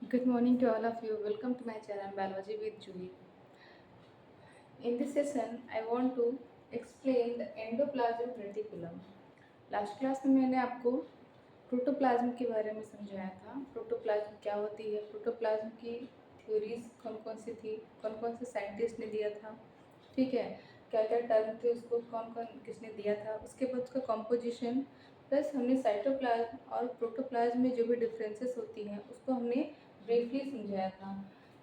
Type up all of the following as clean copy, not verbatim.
Good morning to all of you. Welcome to my channel Biology with Julie. In this session, I want to explain the endoplasmic reticulum. Last class में मैंने आपको protoplasm के बारे में समझाया था। Protoplasm क्या होती है, प्रोटोप्लाज्म की थ्योरीज कौन कौन सी थी, कौन कौन से साइंटिस्ट ने दिया था, ठीक है, क्या क्या टर्म थे, उसको कौन कौन किसने दिया था, उसके बाद उसका कॉम्पोजिशन, प्लस हमने साइटोप्लाज्म और प्रोटोप्लाज्म में जो भी डिफरेंसेस होती हैं उसको हमने ब्रीफली समझाया था।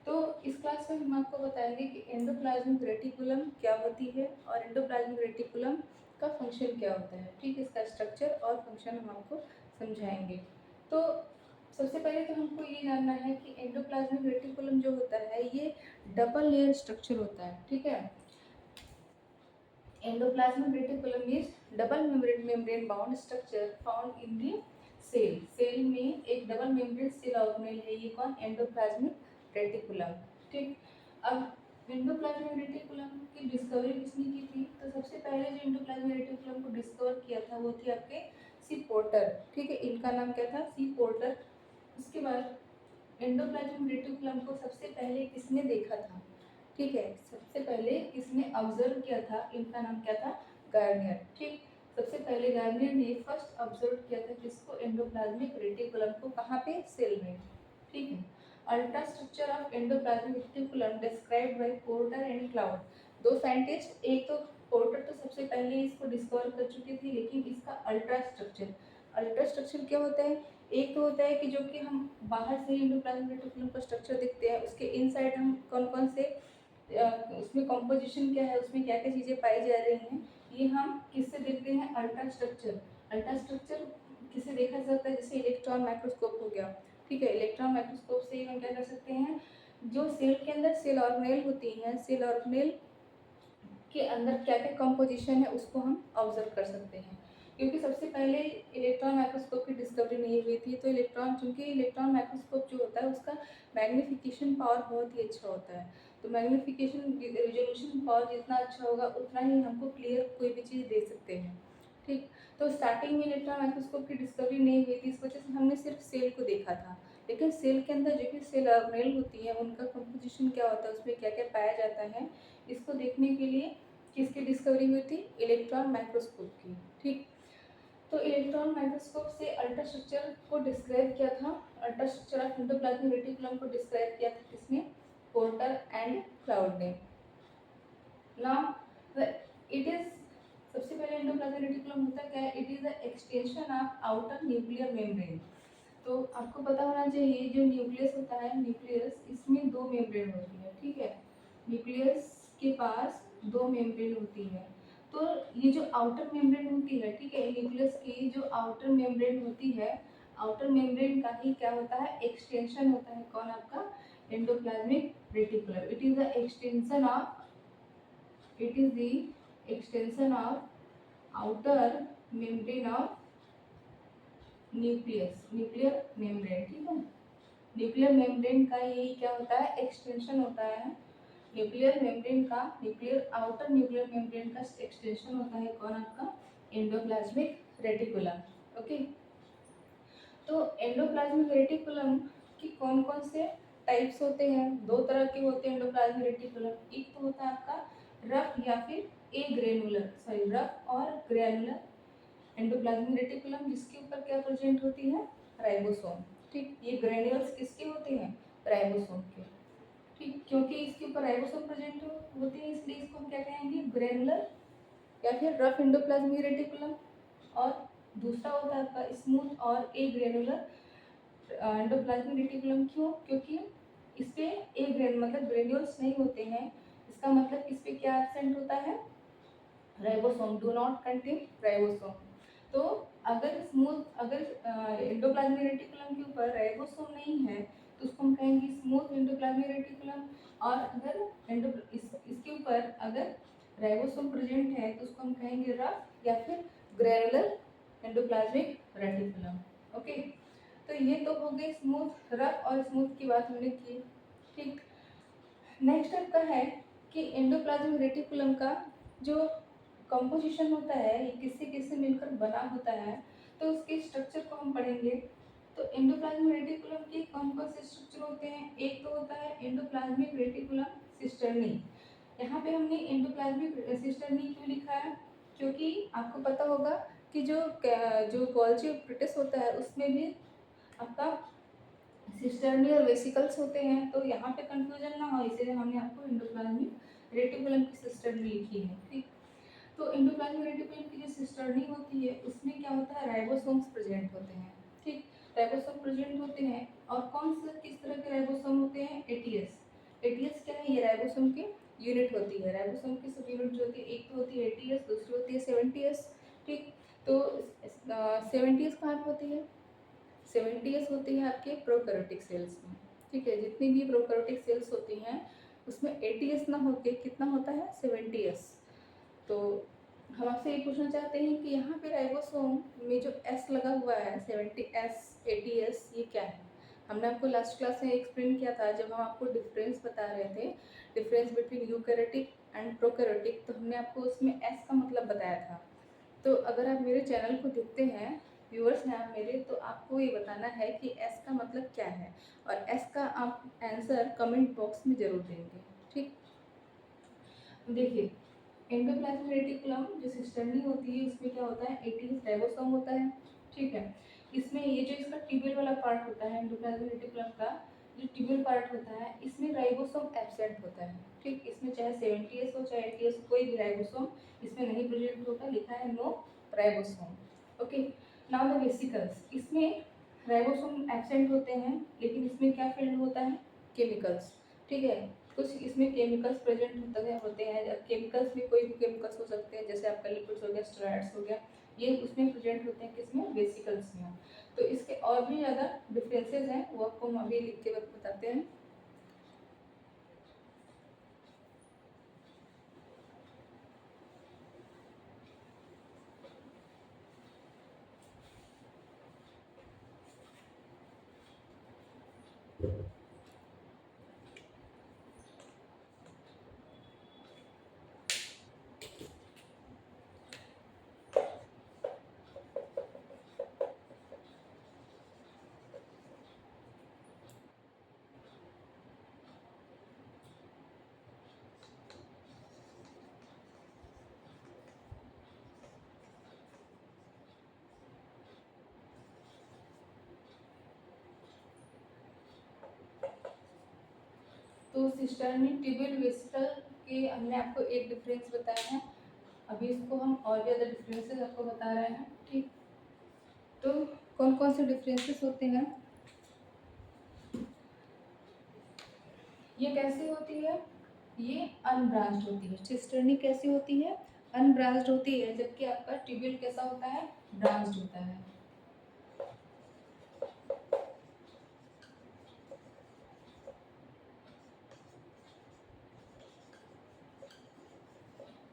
तो इस क्लास में हम आपको बताएंगे कि एंडोप्लाज्मिक रेटिकुलम क्या होती है और एंडोप्लाज्मिक रेटिकुलम का फंक्शन क्या होता है, ठीक, इसका स्ट्रक्चर और फंक्शन हम आपको समझाएंगे। तो सबसे पहले तो हमको ये जानना है कि एंडोप्लाज्मिक रेटिकुलम जो होता है ये डबल लेयर स्ट्रक्चर होता है, ठीक है। Endoplasmic reticulum is double membrane bound structure found in the cell. Cell में एक डबल मेम्ब्रेन सेल ऑर्गेनेल है, ये कौन, एंडोप्लाज्मिक रेटिकुलम, ठीक। अब एंडोप्लाज्मिक रेटिकुलम की डिस्कवरी किसने की थी? तो सबसे पहले जो एंडोप्लाज्मिक रेटिकुलम को डिस्कवर किया था वो थे आपके सी पोर्टर, ठीक है, इनका नाम क्या था, सी पोर्टर। उसके बाद एंडोप्लाज्मिक रेटिकुलम को सबसे पहले किसने देखा था, ठीक है, सबसे पहले किसने ऑब्जर्व किया था, इनका नाम क्या था, गार्नियर, ठीक। सबसे पहले गार्नियर ने फर्स्ट ऑब्जर्व किया था किसको, एंडोप्लाज्मिक रेटिकुलम को, कहाँ पे, सेल में, ठीक है। Ultra structure of endoplasmic reticulum described bye porter and cloud. दो साइंटिस्ट, एक तो पोर्टर तो सबसे पहले इसको डिस्कवर कर चुके थे, लेकिन इसका अल्ट्रा स्ट्रक्चर क्या होता है, एक तो होता है कि जो कि हम बाहर से ही एंडोप्लाज्मिक रेटिकुलम का स्ट्रक्चर देखते हैं, उसके इनसाइड हम कौन कौन से उसमें कॉम्पोजिशन क्या है, उसमें क्या क्या चीज़ें पाई जा रही हैं, ये हम किससे देखते हैं, अल्ट्रा स्ट्रक्चर। अल्ट्रा स्ट्रक्चर किससे देखा जा सकता है, जैसे इलेक्ट्रॉन माइक्रोस्कोप हो गया, ठीक है। इलेक्ट्रॉन माइक्रोस्कोप से हम क्या कर सकते हैं, जो सेल के अंदर सेल ऑर्गेनेल होती हैं, सेल ऑर्गेनेल के अंदर क्या क्या कंपोजिशन है उसको हम ऑब्जर्व कर सकते हैं। क्योंकि सबसे पहले इलेक्ट्रॉन माइक्रोस्कोप की डिस्कवरी नहीं हुई थी, तो इलेक्ट्रॉन माइक्रोस्कोप जो होता है उसका मैग्नीफिकेशन पावर बहुत ही अच्छा होता है। तो मैग्नीफिकेशन रिजोल्यूशन पावर जितना अच्छा होगा उतना ही हमको क्लियर कोई भी चीज़ दे सकते हैं, ठीक। तो स्टार्टिंग में इलेक्ट्रॉन माइक्रोस्कोप की डिस्कवरी नहीं हुई थी, इस वजह से हमने सिर्फ सेल को देखा था। लेकिन सेल के अंदर जो भी सेल ऑर्गेनेल होती है उनका कंपोजिशन क्या होता है, उसमें क्या क्या पाया जाता है, इसको देखने के लिए किसकी डिस्कवरी हुई थी, इलेक्ट्रॉन माइक्रोस्कोप की, ठीक। तो इलेक्ट्रॉन माइक्रोस्कोप से अल्ट्रा स्ट्रक्चर को डिस्क्राइब किया था, ultra structure of endoplasmic reticulum को डिस्क्राइब किया था किसने, पोर्टर एंड क्लाउड ने। नाउ इट इज, सबसे पहले एंडोप्लाज्मिक रेटिकुलम होता क्या है, it is the extension of outer nuclear membrane. तो आपको पता होना चाहिए जो न्यूक्लियस होता है, न्यूक्लियस इसमें दो मेम्ब्रेन होती है, ठीक है, न्यूक्लियस के पास दो मेम्ब्रेन होती है। तो ये जो आउटर मेम्ब्रेन होती है, ठीक है, न्यूक्लियस की जो आउटर मेम्ब्रेन होती है, आउटर मेम्ब्रेन का ही क्या होता है, एक्सटेंशन होता है, कौन, आपका endoplasmic reticulum. It is the extension of outer membrane of nuclear membrane, ठीक है। न्यूक्लियर मेम्ब्रेन का यही क्या होता है, एक्सटेंशन होता है। न्यूक्लियर मेम्ब्रेन का, न्यूक्लियर आउटर न्यूक्लियर मेम्ब्रेन का एक्सटेंशन होता है, कौन, आपका एंडोप्लाज्मिक रेटिकुलम, ओके। तो एंडोप्लाज्मिक रेटिकुलम की कौन कौन से टाइप्स होते हैं, दो तरह के होते हैं एंडोप्लाज्मिक रेटिकुलम। एक तो होता है आपका रफ या फिर ए ग्रेनुलर, सॉरी रफ और ग्रेनुलर एंडोप्लाज्मिक रेटिकुलम, जिसके ऊपर क्या प्रेजेंट होती है, राइबोसोम, ठीक। ये ग्रेन्यूल्स किसके होते हैं, राइबोसोम के, ठीक। क्योंकि इसके ऊपर राइबोसोम प्रेजेंट होते हैं इसलिए इसको हम क्या कहेंगे, ग्रेनुलर या फिर रफ एंडोप्लाज्मिक रेटिकुलम। और दूसरा होता है आपका स्मूथ और ए ग्रेनुलर एंडोप्लाज्मिक रेटिकुलम। क्यों, क्योंकि इस पे ए ग्रेन मतलब ग्रेन्यूल्स नहीं होते हैं, इसका मतलब इस पे क्या एब्सेंट होता है, ribosome, do not contain ribosome. तो अगर एंडोप्लाज्मिक रेटिकुलम के ऊपर राइबोसोम नहीं है तो उसको हम कहेंगे स्मूथ एंडोप्लाज्मिक रेटिकुलम। और अगर इसके ऊपर अगर राइबोसोम प्रेजेंट है तो उसको हम कहेंगे रफ या फिर ग्रेनुलर एंडोप्लाज्मिक रेटिकुलम, ओके। तो ये तो हो गई स्मूथ, रफ और स्मूथ की बात हमने की, ठीक। नेक्स्ट आपका है कि एंडोप्लाज्मिक रेटिकुलम का जो कंपोजिशन होता है ये किससे किससे मिलकर बना होता है, तो उसके स्ट्रक्चर को हम पढ़ेंगे। तो एंडोप्लाज्मिक रेटिकुलम के कौन कौन से स्ट्रक्चर होते हैं? एक तो होता है एंडोप्लाज्मिक रेटिकुलम सिस्टर्नी। यहाँ पे हमने एंडोप्लाज्मिक सिस्टर्नी क्यों लिखा है? क्योंकि आपको पता होगा कि जो गोल्जी ऑपरेटस होता है उसमें भी आपका सिस्टर्नी और वेसिकल्स होते हैं, तो यहाँ पे कंफ्यूजन ना हो इसलिए हमने आपको एंडोप्लाज्मिक रेटिकुलम की सिस्टर्नी लिखी है। ठीक, तो एंडोप्लाज्मिक रेटिकुलम की जो सिस्टर्नी होती है उसमें क्या होता है, राइबोसोम्स प्रेजेंट होते हैं। ठीक, राइबोसोम प्रेजेंट होते हैं और कौन से किस तरह के राइबोसोम होते हैं? एटीएस। एटीएस क्या है? ये राइबोसोम की यूनिट होती है। राइबोसोम की सब यूनिट जो होती है, एक तो होती है एटीएस, दूसरी होती है 70s। ठीक, तो 70s कहाँ पे होती है? 70s होती है आपके प्रोकैरियोटिक सेल्स में। ठीक है, जितनी भी प्रोकैरियोटिक सेल्स होती हैं उसमें 80s ना होके कितना होता है? 70s। तो हम आपसे ये पूछना चाहते हैं कि यहाँ पे राइबोसोम में जो एस लगा हुआ है 70s 80s, ये क्या है? हमने आपको लास्ट क्लास में एक्सप्लेन किया था जब हम आपको डिफरेंस बता रहे थे, difference between eukaryotic and prokaryotic, तो हमने आपको उसमें एस का मतलब बताया था। तो अगर आप मेरे चैनल को देखते हैं, व्यूअर्स हैं आप मेरे, तो आपको ये बताना है कि एस का मतलब क्या है और एस का आप आंसर कमेंट बॉक्स में जरूर देंगे। ठीक, देखिए एंडोप्लाज्मिक रेटिकुलम जो सिस्टर्नी होती है उसमें क्या होता है? 18 राइबोसोम होता है। ठीक है, इसमें ये जो इसका ट्यूबुल वाला पार्ट होता है एंडोप्लाज्मिक रेटिकुलम का, जो ट्यूबुल पार्ट होता है इसमें राइबोसोम एब्सेंट होता है। ठीक, इसमें चाहे 70s हो चाहे 80s, कोई भी राइबोसोम इसमें नहीं प्रेजेंट होता, लिखा है no ribosome. Okay, now the vesicles, इसमें राइबोसोम एब्सेंट होते हैं लेकिन इसमें क्या फील्ड होता है? केमिकल्स। ठीक है, कुछ इसमें केमिकल्स प्रेजेंट होते हैं। केमिकल्स में कोई भी केमिकल्स हो सकते हैं, जैसे आपका लिपिड्स हो गया, स्टेरॉइड्स हो गया, ये उसमें प्रेजेंट होते हैं किसमें? वेसिकल्स में। तो इसके और भी ज़्यादा डिफरेंसेस हैं, वो आपको हम अभी लिख के बताते हैं। तो सिस्टर्नी ट्यूबुल वेसिकल के हमने आपको एक डिफरेंस बताया है, अभी इसको हम और भी ज़्यादा डिफरेंसेस आपको बता रहे हैं। ठीक, तो कौन कौन से डिफरेंसेस होते हैं? ये कैसे होती है? ये अनब्रांच्ड होती है। सिस्टर्नी कैसी होती है? अनब्रांच्ड होती है, जबकि आपका ट्यूबुल कैसा होता है? ब्रांच्ड होता है।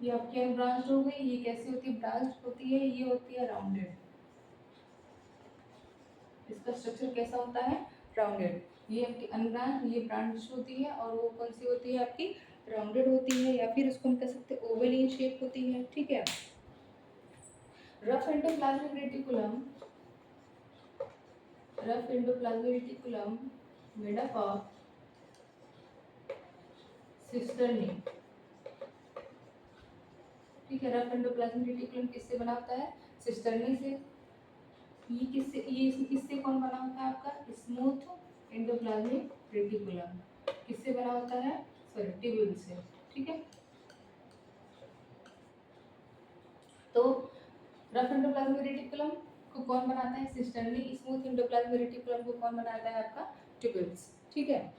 ये आपकी अनब्रांच्ड हो गई। ये कैसी होती है? ब्रांच्ड होती है। ये होती है राउंडेड। इसका स्ट्रक्चर कैसा होता है? राउंडेड। ये आपकी अनब्रांच, ये ब्रांच होती है और वो कौन सी होती है? आपकी राउंडेड होती है, या फिर उसको हम कह सकते हैं ओवल इन शेप होती है। ठीक है, rough endoplasmic reticulum, rough endoplasmic reticulum made up of cisternae. ठीक है, रफ एंडोप्लाज्मिक रेटिकुलम किससे बना होता है? सिस्टर्नी से। ये किससे, ये इससे कौन बना होता है? आपका स्मूथ एंडोप्लाज्मिक रेटिकुलम किससे बना होता है? सॉरी, ट्यूब्यूल से। ठीक है, तो रफ एंडोप्लाज्मिक रेटिकुलम को कौन बनाता है? सिस्टर्नी। स्मूथ एंडोप्लाज्मिक रेटिकुलम को कौन बनाता है? आपका ट्यूब्यूल्स। ठीक है,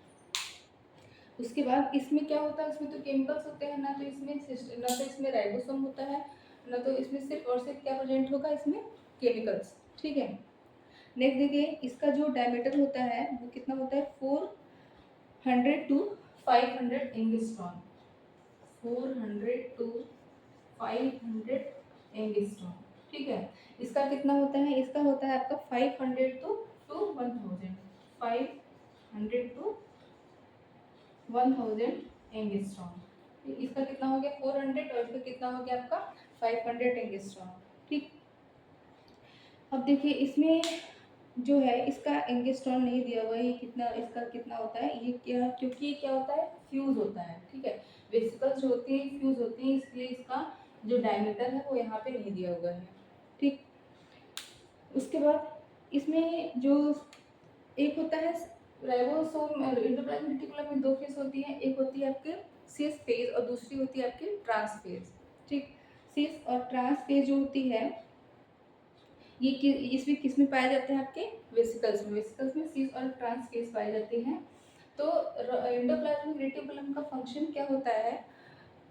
उसके बाद इसमें क्या होता है? इसमें तो केमिकल्स होते हैं, ना तो इसमें राइबोसोम होता है, ना तो इसमें सिर्फ और सिर्फ क्या प्रेजेंट होगा? इसमें केमिकल्स। ठीक है, नेक्स्ट देखिए, इसका जो डायमीटर होता है वो कितना होता है? 400 to 500 एंगस्ट्रॉम। 400 to 500 angstrom. ठीक है, इसका कितना होता है? इसका होता है आपका 500 to 1000, 500 to 1000 एंगस्ट्रॉम। इसका कितना हो गया? 400 और इसका कितना हो गया? आपका 500 एंगस्ट्रॉम। ठीक, अब देखिए इसमें जो है इसका एंगस्ट्रॉन नहीं दिया हुआ है, ये कितना इसका कितना होता है, ये क्या, क्योंकि ये क्या होता है, फ्यूज होता है, ठीक है। वेसिकल्स जो होती हैं फ्यूज होती हैं, इसलिए इसका जो डायमीटर है वो यहाँ पे नहीं दिया हुआ है, ठीक। उसके बाद इसमें जो एक होता है राइबोसोम, एंडोप्लाज्मिक रेटिकुलम में दो फेज होती हैं, एक होती है आपके सिस फेज और दूसरी होती है आपकी ट्रांस फेज, ठीक। सिस और ट्रांस फेज जो होती है ये इसमें किस में पाए जाते हैं, आपके वेसिकल्स में, वेसिकल्स में सिस और ट्रांस फेज पाए जाते हैं। तो एंडोप्लाज्मिक रेटिकुलम का फंक्शन क्या होता है,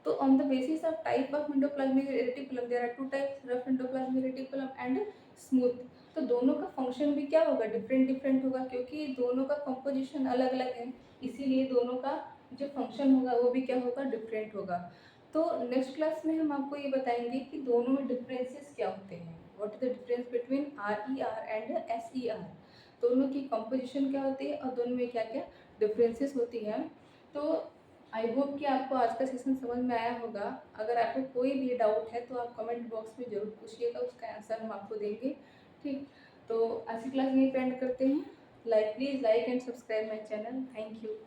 तो on the basis of type of endoplasmic reticulum there are two types, rough endoplasmic reticulum and smooth. तो दोनों का फंक्शन भी क्या होगा, डिफरेंट डिफरेंट होगा, क्योंकि दोनों का कंपोजिशन अलग अलग है, इसीलिए दोनों का जो फंक्शन होगा वो भी क्या होगा, डिफरेंट होगा। तो नेक्स्ट क्लास में हम आपको ये बताएंगे कि दोनों में डिफरेंसेस क्या होते हैं, what is the difference between RER and SER, दोनों की कंपोजिशन क्या होती है और दोनों में क्या क्या डिफरेंसेस होती है। तो आई होप कि आपको आज का सेशन समझ में आया होगा। अगर आपको कोई भी डाउट है तो आप कमेंट बॉक्स में ज़रूर पूछिएगा, उसका आंसर हम आपको देंगे, ठीक। तो आज की क्लास यहीं पे एंड करते हैं। Please like and subscribe my channel. Thank you.